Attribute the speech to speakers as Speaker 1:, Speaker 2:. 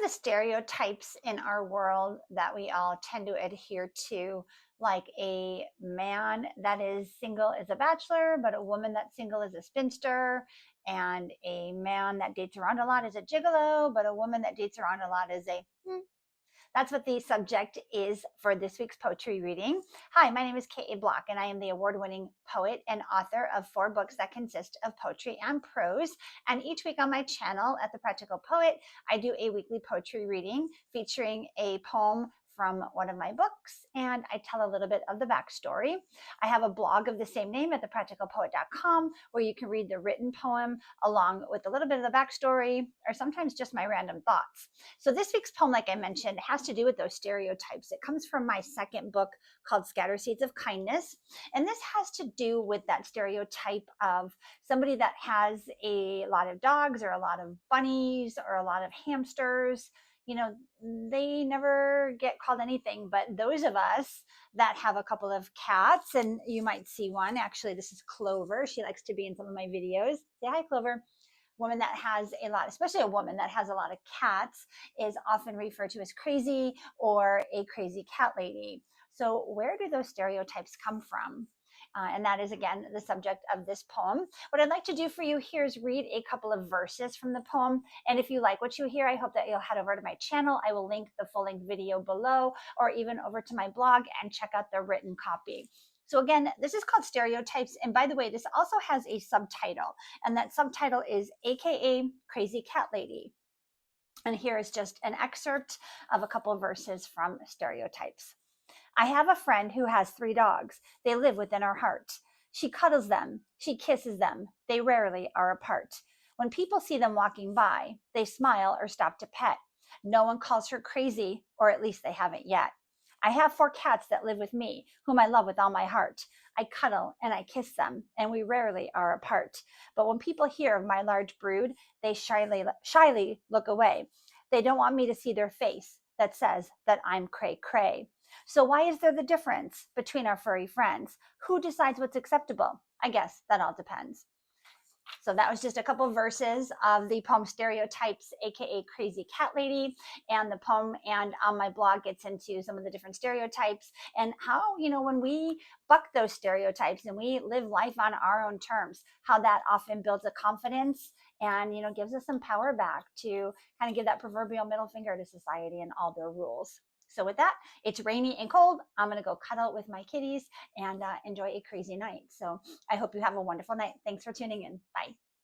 Speaker 1: the stereotypes in our world that we all tend to adhere to, like a man that is single is a bachelor, but a woman that's single is a spinster, and a man that dates around a lot is a gigolo, but a woman that dates around a lot is a that's what the subject is for this week's poetry reading. Hi, my name is K.A. Bloch, and I am the award-winning poet and author of 4 books that consist of poetry and prose. And each week on my channel at The Practical Poet, I do a weekly poetry reading featuring a poem from one of my books, and I tell a little bit of the backstory. I have a blog of the same name at thepracticalpoet.com where you can read the written poem along with a little bit of the backstory, or sometimes just my random thoughts. So this week's poem, like I mentioned, has to do with those stereotypes. It comes from my second book called Scatter Seeds of Kindness. And this has to do with that stereotype of somebody that has a lot of dogs or a lot of bunnies or a lot of hamsters. They never get called anything, but those of us that have a couple of cats, and you might see one, actually, this is Clover. She likes to be in some of my videos. Say hi, Clover. Woman that has a lot, especially a woman that has a lot of cats, is often referred to as crazy or a crazy cat lady. So where do those stereotypes come from? And that is, again, the subject of this poem. What I'd like to do for you here is read a couple of verses from the poem. And if you like what you hear, I hope that you'll head over to my channel. I will link the full-length video below, or even over to my blog and check out the written copy. So again, this is called Stereotypes. And by the way, this also has a subtitle, and that subtitle is AKA Crazy Cat Lady. And here is just an excerpt of a couple of verses from Stereotypes. I have a friend who has 3 dogs. They live within our heart. She cuddles them. She kisses them. They rarely are apart. When people see them walking by, they smile or stop to pet. No one calls her crazy, or at least they haven't yet. I have 4 cats that live with me, whom I love with all my heart. I cuddle and I kiss them, and we rarely are apart. But when people hear of my large brood, they shyly look away. They don't want me to see their face that says that I'm cray-cray. So why is there the difference between our furry friends? Who decides what's acceptable? I guess that all depends. So that was just a couple of verses of the poem Stereotypes, aka Crazy Cat Lady. And the poem and on my blog gets into some of the different stereotypes and how, when we buck those stereotypes and we live life on our own terms, how that often builds a confidence and, gives us some power back to kind of give that proverbial middle finger to society and all their rules. So with that, it's rainy and cold. I'm going to go cuddle with my kitties and enjoy a crazy night. So I hope you have a wonderful night. Thanks for tuning in. Bye.